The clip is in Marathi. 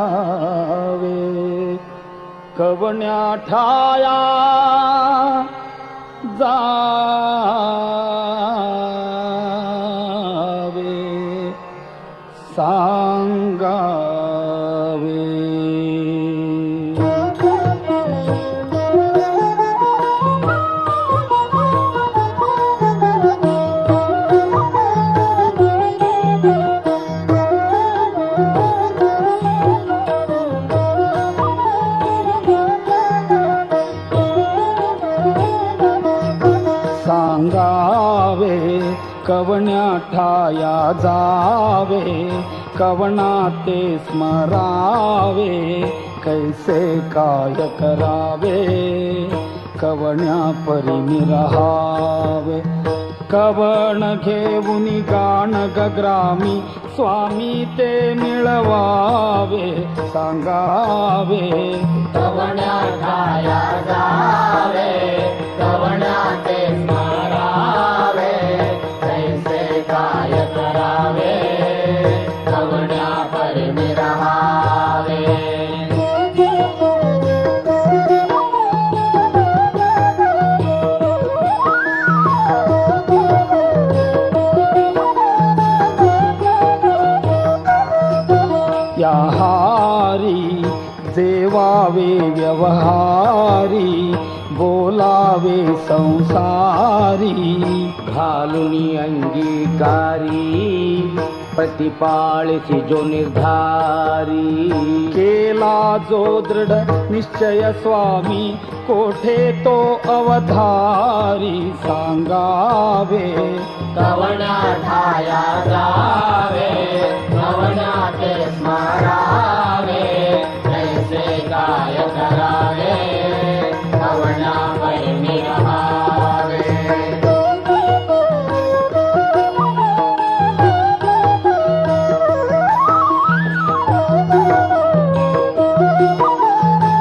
सांगावे कवण्या ठाया जावे सांगावे सांगावे कवण्या ठाया जावे कवना ते स्मरावे कैसे काय करावे कवण्या परी रहावे कवण घेऊन गाण गग्रामी स्वामी ते मिळवावे सांगावे कवण्या ठाया जावे कवण्या ते स्मरावे कैसे काय करावे कवण्या परी रहावे या हारी जेवावे व्यवहारी बोलावे संसारी घालून अंगीकारी प्रतिपाळसी जो निर्धारी केला जो दृढ निश्चय स्वामी कोठे तो अवधारी सांगावे कवण्या ठाया जावे कवण्या ते स्मरावे